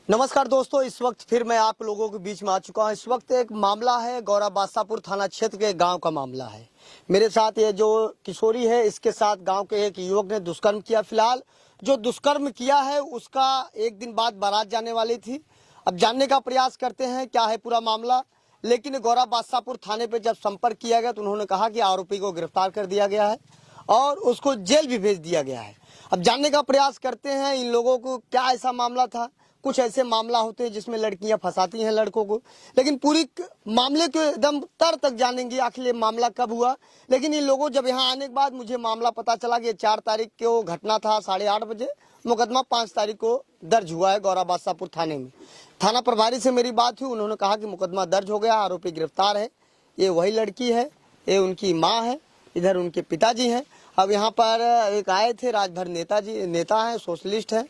नमस्कार दोस्तों, इस वक्त फिर मैं आप लोगों के बीच में आ चुका हूं। इस वक्त एक मामला है, गौरा बादशाहपुर थाना क्षेत्र के गांव का मामला है। मेरे साथ ये जो किशोरी है, इसके साथ गांव के एक युवक ने दुष्कर्म किया। फिलहाल जो दुष्कर्म किया है उसका एक दिन बाद बारात जाने वाली थी। अब जानने का प्रयास करते हैं क्या है पूरा मामला। लेकिन गौरा बादशाहपुर थाने पर जब संपर्क किया गया तो उन्होंने कहा कि आरोपी को गिरफ्तार कर दिया गया है और उसको जेल भी भेज दिया गया है। अब जानने का प्रयास करते हैं इन लोगों को क्या ऐसा मामला था। कुछ ऐसे मामला होते हैं जिसमें लड़कियां फंसाती हैं लड़कों को, लेकिन पूरी मामले के एकदम तर तक जानेंगे आखिर ये मामला कब हुआ। लेकिन इन लोगों जब यहाँ आने के बाद मुझे मामला पता चला कि 4 तारीख को घटना था 8:30 बजे। मुकदमा 5 तारीख को दर्ज हुआ है गौरा बादशाहपुर थाने में। थाना प्रभारी से मेरी बात हुई, उन्होंने कहा कि मुकदमा दर्ज हो गया, आरोपी गिरफ्तार है। ये वही लड़की है, ये उनकी माँ है, इधर उनके पिताजी हैं। अब यहाँ पर एक आए थे राजभर नेता हैं, सोशलिस्ट हैं,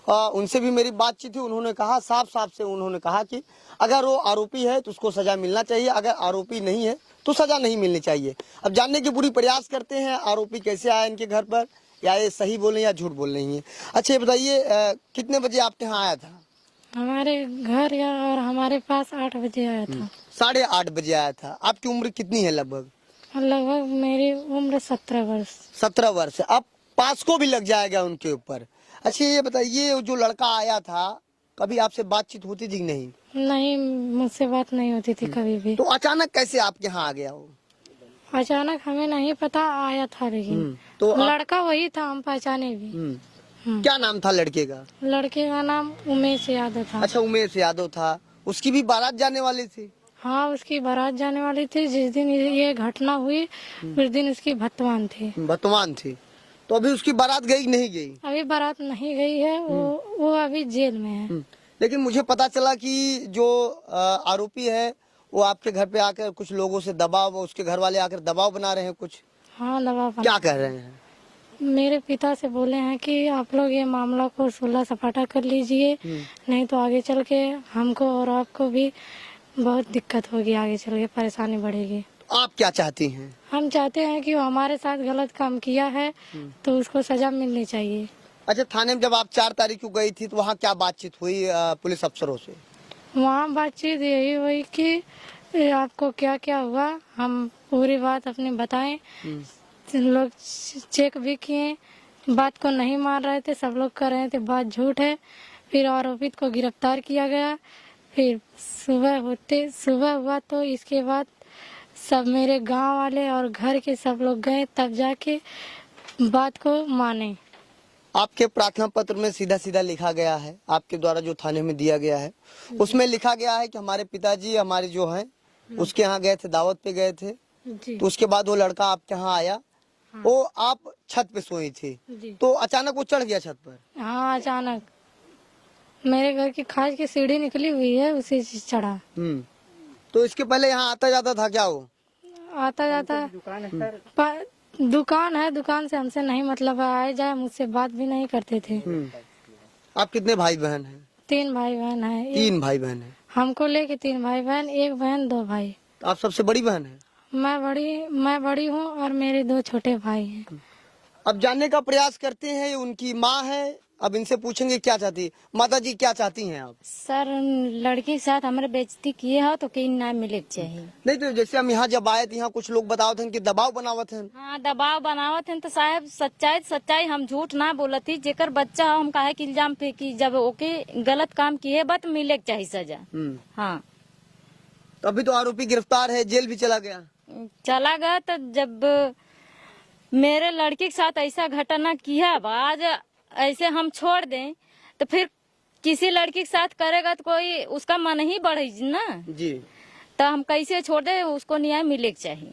उनसे भी मेरी बातचीत हुई। उन्होंने कहा साफ से उन्होंने कहा कि अगर वो आरोपी है तो उसको सजा मिलना चाहिए, अगर आरोपी नहीं है तो सजा नहीं मिलनी चाहिए। अब जानने की पूरी प्रयास करते हैं आरोपी कैसे आया इनके घर पर, या ये सही बोल रहे हैं या झूठ बोल रही हैं। अच्छा ये बताइए, कितने बजे आपके यहाँ आया था? हमारे घर या और हमारे पास 8 बजे आया था। 8:30 बजे आया था। आपकी उम्र कितनी है? लगभग मेरी उम्र 17 वर्ष। 17 वर्ष। अब 5 को भी लग जाएगा उनके ऊपर। अच्छा ये बताइए, जो लड़का आया था कभी आपसे बातचीत होती थी नहीं? नहीं, मुझसे बात नहीं होती थी कभी भी। तो अचानक कैसे आपके यहाँ आ गया वो? अचानक हमें नहीं पता, आया था लेकिन तो लड़का वही था, हम पहचाने भी। क्या नाम था लड़के का? लड़के का नाम उमेश यादव था। अच्छा, उमेश यादव था। उसकी भी बारात जाने वाली थी? हाँ, उसकी बारात जाने वाली थी। जिस दिन ये घटना हुई उस दिन उसकी भतवान थी। भतवान थी। तो अभी उसकी बारात गई नहीं गई? अभी बारात नहीं गई है, वो अभी जेल में है। लेकिन मुझे पता चला कि जो आरोपी है वो आपके घर पे आकर कुछ लोगों से दबाव, उसके घर वाले आकर दबाव बना रहे हैं कुछ। हाँ, दबाव। क्या कह रहे हैं? मेरे पिता से बोले हैं कि आप लोग ये मामला को सुलह सपाटा कर लीजिए, नहीं तो आगे चल के हमको और आपको भी बहुत दिक्कत होगी, आगे चल के परेशानी बढ़ेगी। आप क्या चाहती हैं? हम चाहते हैं कि वो हमारे साथ गलत काम किया है तो उसको सजा मिलनी चाहिए। अच्छा, थाने में जब आप 4 तारीख को गई थी तो वहाँ क्या बातचीत हुई पुलिस अफसरों से? वहाँ बातचीत यही हुई कि आपको क्या क्या हुआ, हम पूरी बात अपनी बताएं। लोग चेक भी किए, बात को नहीं मान रहे थे, सब लोग कह रहे थे बात झूठ है। फिर आरोपित को गिरफ्तार किया गया। फिर सुबह हुआ तो इसके बाद सब मेरे गांव वाले और घर के सब लोग गए, तब जाके बात को माने। आपके प्रार्थना पत्र में सीधा लिखा गया है, आपके द्वारा जो थाने में दिया गया है उसमें लिखा गया है कि हमारे पिताजी हमारे जो हैं उसके यहाँ गए थे, दावत पे गए थे। तो उसके बाद वो लड़का आपके यहाँ आया। हाँ। वो आप छत पे सोई थी तो अचानक वो चढ़ गया छत पर? हाँ, अचानक मेरे घर की खाज की सीढ़ी निकली हुई है, उसी से चढ़ा। तो इसके पहले यहाँ आता जाता था क्या वो? आता जाता दुकान है, दुकान से हमसे नहीं मतलब, आए जाए मुझसे बात भी नहीं करते थे। आप कितने भाई बहन हैं? 3 भाई बहन है। 3 भाई बहन है। हमको लेके 3 भाई बहन, 1 बहन 2 भाई। तो आप सबसे बड़ी बहन है? मैं बड़ी हूँ और मेरे 2 छोटे भाई हैं। अब जानने का प्रयास करते हैं, उनकी माँ है। अब इनसे पूछेंगे क्या चाहती है। माता जी क्या चाहती हैं आप? सर, लड़की के साथ हमारे बेइज्जती किए हो तो कहीं ना मिले चाहिए। नहीं तो जैसे हम यहाँ जब आए थे, यहाँ कुछ लोग बतावत हैं कि दबाव बनावत हैं। हाँ, दबाव बनावत हैं तो साहब सच्चाई हम झूठ ना बोलत थी। जेकर बच्चा हो हम काहे कि इल्जाम पे की, जब ओके गलत काम किए बत मिले चाहिए सजा। हाँ, तो अभी तो आरोपी गिरफ्तार है, जेल भी चला गया। तो जब मेरे लड़की के साथ ऐसा घटना किया, आज ऐसे हम छोड़ दें तो फिर किसी लड़की के साथ करेगा तो कोई उसका मन ही बढ़ेगी ना जी। तो हम कैसे छोड़ दे, उसको न्याय मिले चाहिए।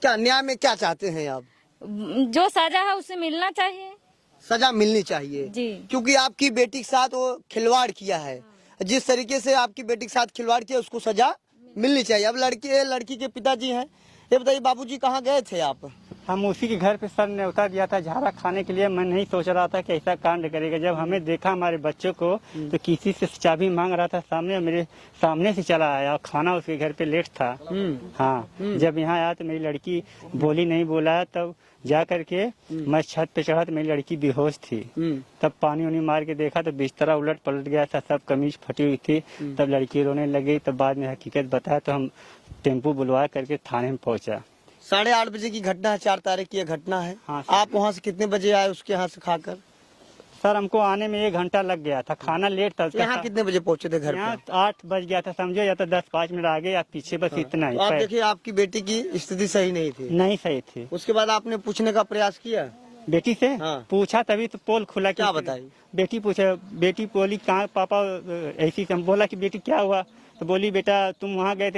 क्या न्याय में क्या चाहते हैं आप? जो सजा है उसे मिलना चाहिए। सजा मिलनी चाहिए जी। क्योंकि आपकी बेटी के साथ वो खिलवाड़ किया है। जिस तरीके से आपकी बेटी के साथ खिलवाड़ किया उसको सजा मिलनी चाहिए। अब लड़की के पिताजी हैं, ये बताइए बाबूजी कहाँ गए थे आप? हम उसी के घर पे सर न्योता दिया था झाड़ा खाने के लिए। मैं नहीं सोच रहा था कि ऐसा कांड करेगा। जब हमें देखा हमारे बच्चों को तो किसी से चाबी मांग रहा था, सामने मेरे सामने से चला आया। खाना उसके घर पे लेट था। हाँ, जब यहाँ आया तो मेरी लड़की बोली नहीं बोला, तब जा करके मैं छत पे चढ़ा तो मेरी लड़की बेहोश थी। तब पानी उनी मार के देखा तो बिस्तरा उलट पलट गया था, सब कमीज फटी हुई थी। तब लड़की रोने लगी। तब बाद में हकीकत बताया तो हम टेम्पू बुलवा करके थाने में पहुंचा। 8:30 बजे की घटना है, 4 तारीख की यह घटना है। हाँ सर। आप वहाँ से कितने बजे आए उसके यहाँ से खाकर? सर हमको आने में 1 घंटा लग गया था, खाना लेट था। यहाँ कितने बजे पहुँचे थे घर यहाँ पे? 8 बज गया था समझो, या तो 10-5 मिनट आगे या पीछे, बस इतना ही। तो आप देखिए आपकी बेटी की स्थिति सही नहीं थी। नहीं सही थी। उसके बाद आपने पूछने का प्रयास किया? बेटी से हाँ। पूछा तभी तो पोल खुला। क्या बताई? बेटी पूछे, बेटी बोली कहाँ पापा, ऐसी बोला कि बेटी क्या हुआ, तो बोली बेटा तुम वहाँ गए थे